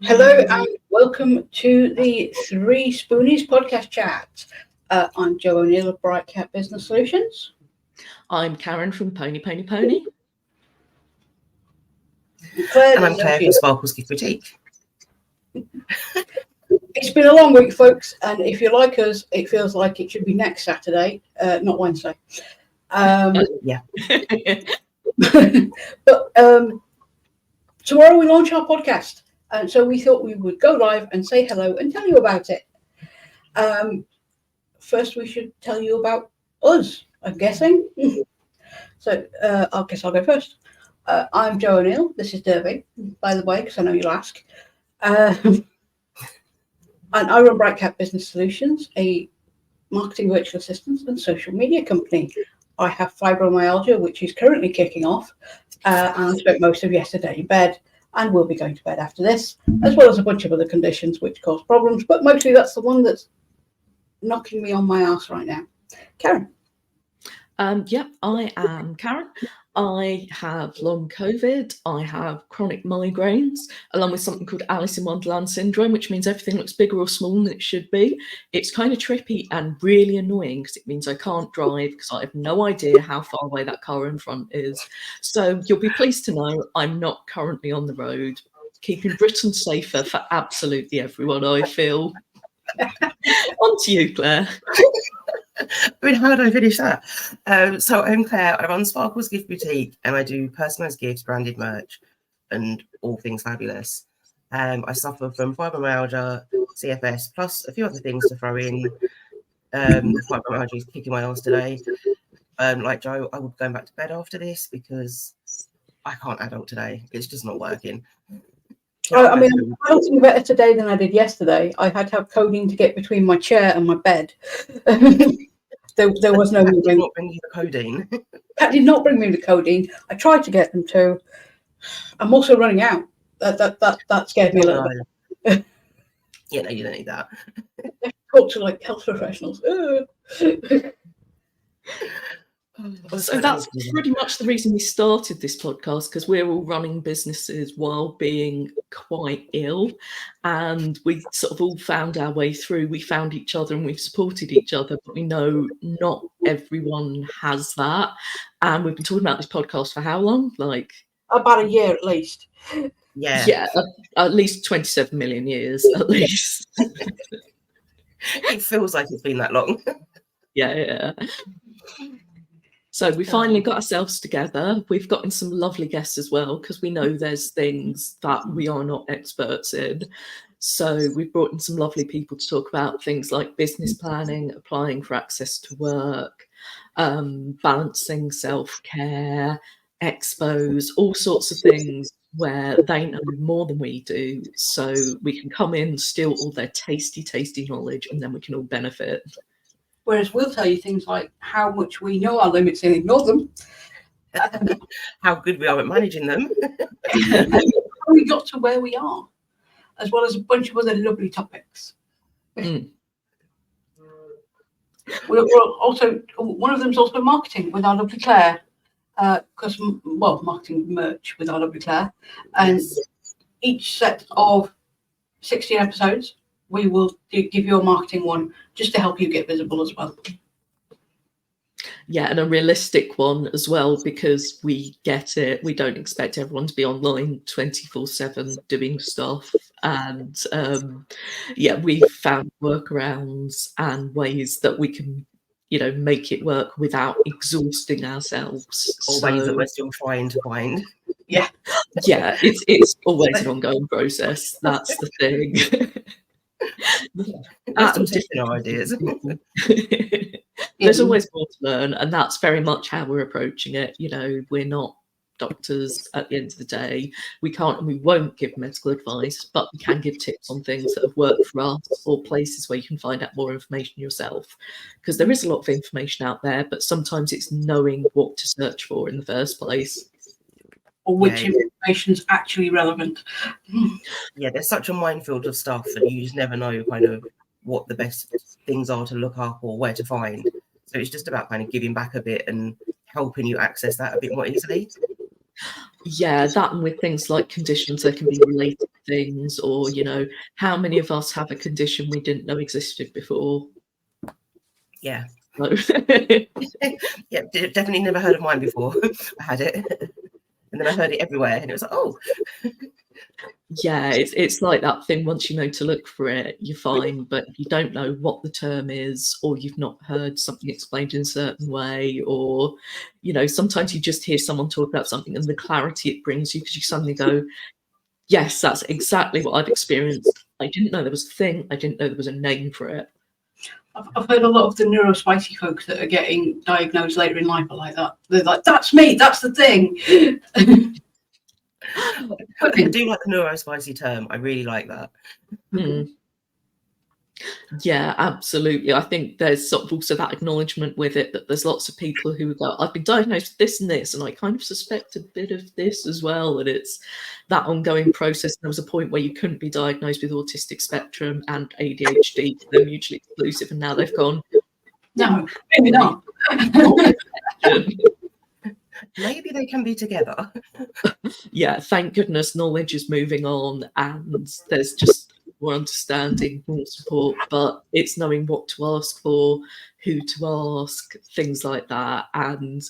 Hello and welcome to the 3Spoonies podcast chat. I'm Joe O'Neill of Bright Cat Business Solutions. I'm Karen from Pony. And I'm Claire from Sparkle's Gift Boutique. It's been a long week, folks, and if you like us, it feels like it should be next Saturday, not Wednesday. Yeah. But tomorrow we launch our podcast, and so we thought we would go live and say hello and tell you about it. First, we should tell you about us, I'm guessing. So I guess I'll go first. I'm Joe O'Neill. This is Derby, by the way, because I know you'll ask. And I run Bright Cat Business Solutions, a marketing virtual assistance and social media company. I have fibromyalgia, which is currently kicking off, and I spent most of yesterday in bed and will be going to bed after this, as well as a bunch of other conditions which cause problems, but mostly that's the one that's knocking me on my ass right now. Karen. I am Karen. I have long COVID. I have chronic migraines, along with something called Alice in Wonderland syndrome, which means everything looks bigger or smaller than it should be. It's kind of trippy and really annoying because it means I can't drive because I have no idea how far away that car in front is. So you'll be pleased to know I'm not currently on the road, keeping Britain safer for absolutely everyone, I feel. On to you, Claire. I mean, how do I finish that? So I'm Claire. I run Sparkle's Gift Boutique and I do personalised gifts, branded merch, and all things fabulous. I suffer from fibromyalgia, CFS, plus a few other things to throw in. The fibromyalgia is kicking my ass today. Like Joe, I will be going back to bed after this because I can't adult today. It's just not working. I mean, I'm feeling better today than I did yesterday. I had to have codeine to get between my chair and my bed. There was no moving. Did not bring you the codeine. That did not bring me the codeine. I tried to get them to. I'm also running out. That scared me a little bit. Yeah, no, you don't need that. Talk to like health professionals. So that's pretty much the reason we started this podcast, because we're all running businesses while being quite ill, and we sort of all found our way through. We found each other and we've supported each other, but we know not everyone has that. And we've been talking about this podcast for how long? Like about a year at least. Yeah, at least 27 million years, at least. It feels like it's been that long. Yeah. So we finally got ourselves together. We've gotten some lovely guests as well, because we know there's things that we are not experts in. So we've brought in some lovely people to talk about things like business planning, applying for access to work, balancing self-care, expos, all sorts of things where they know more than we do. So we can come in, steal all their tasty, tasty knowledge, and then we can all benefit. Whereas we'll tell you things like how much we know our limits and ignore them. How good we are at managing them. How we got to where we are, as well as a bunch of other lovely topics. We're also, one of them is also marketing with our lovely Claire, because marketing merch with our lovely Claire. And each set of 16 episodes, we will give you a marketing one just to help you get visible as well. Yeah, and a realistic one as well, because we get it. We don't expect everyone to be online 24/7 doing stuff. And we've found workarounds and ways that we can, make it work without exhausting ourselves. Or ways that we're still trying to find. Yeah, it's always an ongoing process. That's the thing. Ideas. There's always more to learn, and that's very much how we're approaching it. We're not doctors at the end of the day. We can't and we won't give medical advice, but we can give tips on things that have worked for us, or places where you can find out more information yourself, because there is a lot of information out there, but sometimes it's knowing what to search for in the first place. Or which information's actually relevant. Yeah, there's such a minefield of stuff, and you just never know kind of what the best things are to look up or where to find. So it's just about kind of giving back a bit and helping you access that a bit more easily. Yeah, that and with things like conditions, there can be related things, or, you know, how many of us have a condition we didn't know existed before? Yeah. So, Yeah, definitely never heard of mine before. I had it. And then I heard it everywhere, and it was like, oh. yeah, it's like that thing. Once you know to look for it, you're fine. But if you don't know what the term is, or you've not heard something explained in a certain way, or, you know, sometimes you just hear someone talk about something and the clarity it brings you, because you suddenly go, yes, that's exactly what I've experienced. I didn't know there was a thing. I didn't know there was a name for it. I've heard a lot of the neurospicy folks that are getting diagnosed later in life are like that. They're like, that's me, that's the thing. I do like the neurospicy term. I really like that. Yeah, absolutely. I think there's sort of also that acknowledgement with it, that there's lots of people who go, I've been diagnosed with this and this, and I kind of suspect a bit of this as well. And it's that ongoing process. There was a point where you couldn't be diagnosed with autistic spectrum and ADHD. They're mutually exclusive, and now they've gone, no, maybe not. Maybe they can be together. Yeah, thank goodness knowledge is moving on, and there's just more understanding, more support, but it's knowing what to ask for, who to ask, things like that. And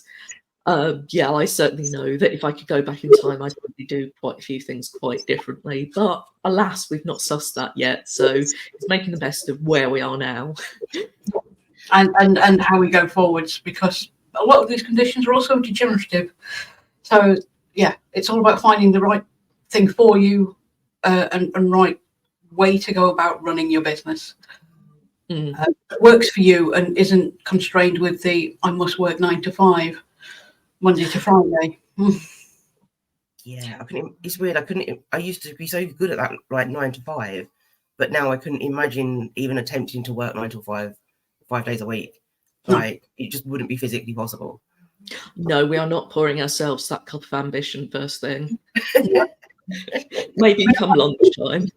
yeah, I certainly know that if I could go back in time, I'd probably do quite a few things quite differently. But alas, we've not sussed that yet. So it's making the best of where we are now. And how we go forwards, because a lot of these conditions are also degenerative. So yeah, it's all about finding the right thing for you, and right way to go about running your business. That works for you and isn't constrained with the I must work 9 to 5, Monday to Friday. Yeah, it's weird. I used to be so good at that, like 9 to 5, but now I couldn't imagine even attempting to work 9 to 5 days a week. Like, it just wouldn't be physically possible. No, we are not pouring ourselves that cup of ambition first thing. Maybe come lunchtime.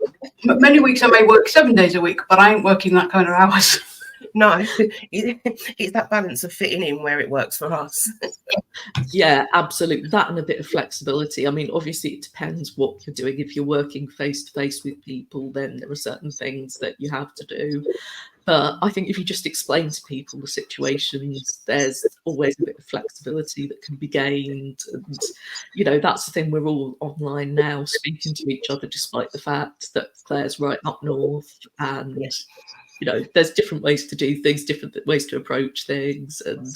Many weeks I may work 7 days a week, but I ain't working that kind of hours. No, it's that balance of fitting in where it works for us. Yeah, absolutely. That and a bit of flexibility. I mean, obviously, it depends what you're doing. If you're working face to face with people, then there are certain things that you have to do. But I think if you just explain to people the situations, there's always a bit of flexibility that can be gained. And, you know, that's the thing. We're all online now speaking to each other, despite the fact that Claire's right up north. And, you know, there's different ways to do things, different ways to approach things. And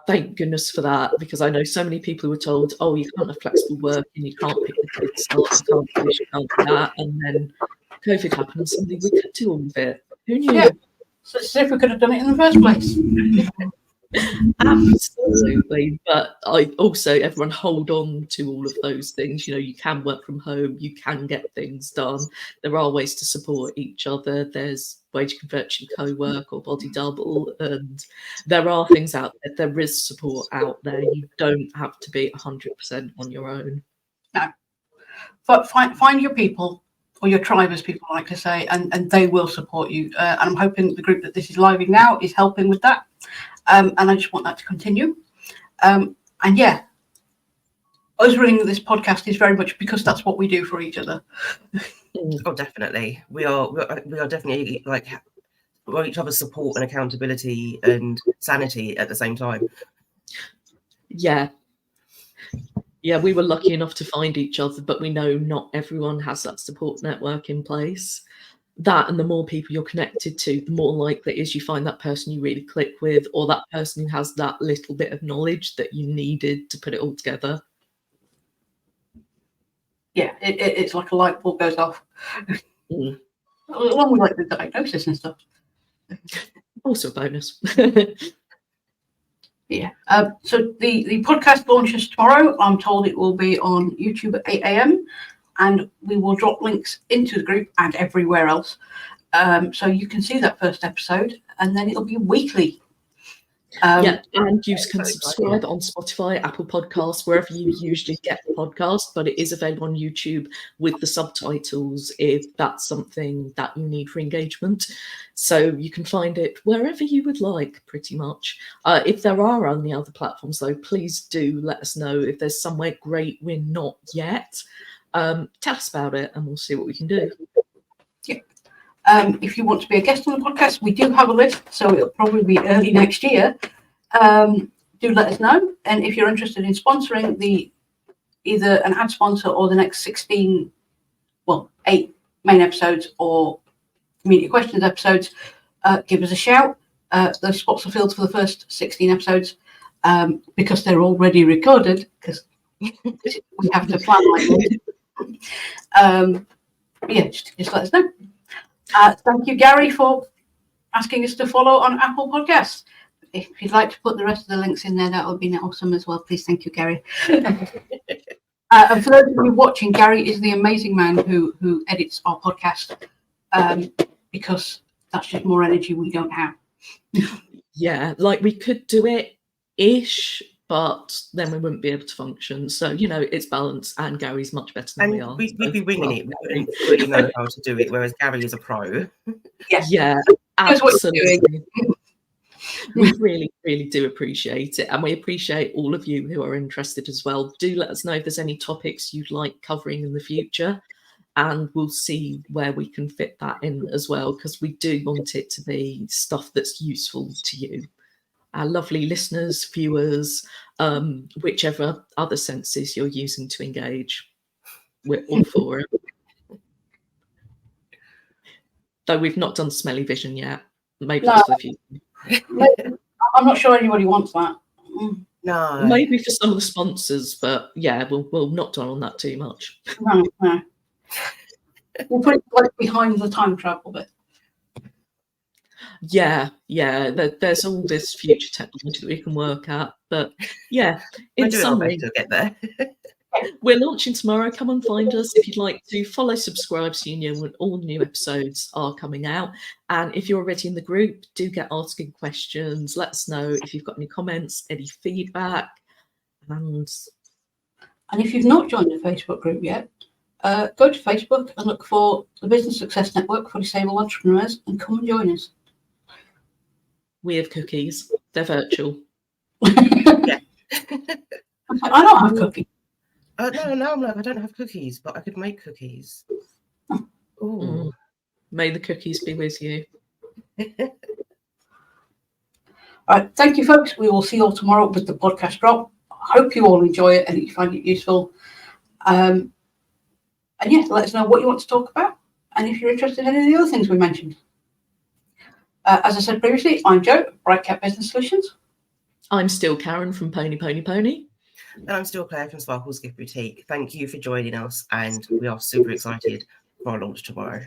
thank goodness for that, because I know so many people who were told, oh, you can't have flexible working, you can't pick the kids up, you can't do this, you can't do that. And then COVID happened and suddenly we could do all of it. Who knew? Yeah. So see if we could have done it in the first place. Absolutely. But I also, everyone hold on to all of those things. You know, you can work from home, you can get things done. There are ways to support each other. There's ways you can virtually co-work or body double, and there are things out there. There is support out there. You don't have to be 100% on your own. No. But find your people, or your tribe, as people like to say, and they will support you. And I'm hoping the group that this is live in now is helping with that. And I just want that to continue. And yeah, us running this podcast is very much because that's what we do for each other. Oh, definitely. We are definitely like each other's support and accountability and sanity at the same time. Yeah. Yeah, we were lucky enough to find each other, but we know not everyone has that support network in place. That, and the more people you're connected to, the more likely it is you find that person you really click with, or that person who has that little bit of knowledge that you needed to put it all together. Yeah, it's like a light bulb goes off. Along with like the diagnosis and stuff. Also a bonus. Yeah. So the podcast launches tomorrow. I'm told it will be on YouTube at 8 a.m. and we will drop links into the group and everywhere else. So you can see that first episode, and then it'll be weekly. Yeah, and you can Very subscribe on Spotify, Apple Podcasts, wherever you usually get the podcast, but it is available on YouTube with the subtitles if that's something that you need for engagement. So you can find it wherever you would like, pretty much. If there are only other platforms, though, please do let us know if there's somewhere great we're not yet. Tell us about it and we'll see what we can do. If you want to be a guest on the podcast, we do have a list, so it'll probably be early next year. Do let us know. And if you're interested in sponsoring either an ad sponsor or the next 8 main episodes or community questions episodes, give us a shout. Those spots are filled for the first 16 episodes because they're already recorded, because we have to plan like this. Yeah, just let us know. Thank you, Gary, for asking us to follow on Apple Podcasts. If you'd like to put the rest of the links in there, that would be awesome as well. Please, thank you, Gary. And for those of you watching, Gary is the amazing man who edits our podcast, because that's just more energy we don't have. Yeah, like we could do it-ish, but then we wouldn't be able to function. So, it's balanced, and Gary's much better than we are. We'd be winging it. We wouldn't fully know how to do it, whereas Gary is a pro. Yeah, absolutely. We really, really do appreciate it. And we appreciate all of you who are interested as well. Do let us know if there's any topics you'd like covering in the future. And we'll see where we can fit that in as well, because we do want it to be stuff that's useful to you, our lovely listeners, viewers, whichever other senses you're using to engage. We're all for it. Though we've not done smelly vision yet. Maybe that's for the future. I'm not sure anybody wants that. No. Maybe for some of the sponsors, but yeah, we'll not dwell on that too much. No. We'll put it like behind the time travel bit. Yeah. There's all this future technology that we can work at, but yeah, in summary, to get there. We're launching tomorrow. Come and find us if you'd like to. Follow, subscribe so you know when all new episodes are coming out. And if you're already in the group, do get asking questions. Let us know if you've got any comments, any feedback. And if you've not joined the Facebook group yet, go to Facebook and look for the Business Success Network for Disabled Entrepreneurs and come and join us. We have cookies. They're virtual. Yeah. I don't have cookies. No, I'm like, I don't have cookies, but I could make cookies. Ooh. May the cookies be with you. All right, thank you, folks. We will see you all tomorrow with the podcast drop. I hope you all enjoy it and you find it useful. And yeah, let us know what you want to talk about and if you're interested in any of the other things we mentioned. As I said previously, I'm Joe, Bright Cat Business Solutions. I'm still Karen from Pony Pony Pony. And I'm still Claire from Sparkle's Gift Boutique. Thank you for joining us, and we are super excited for our launch tomorrow.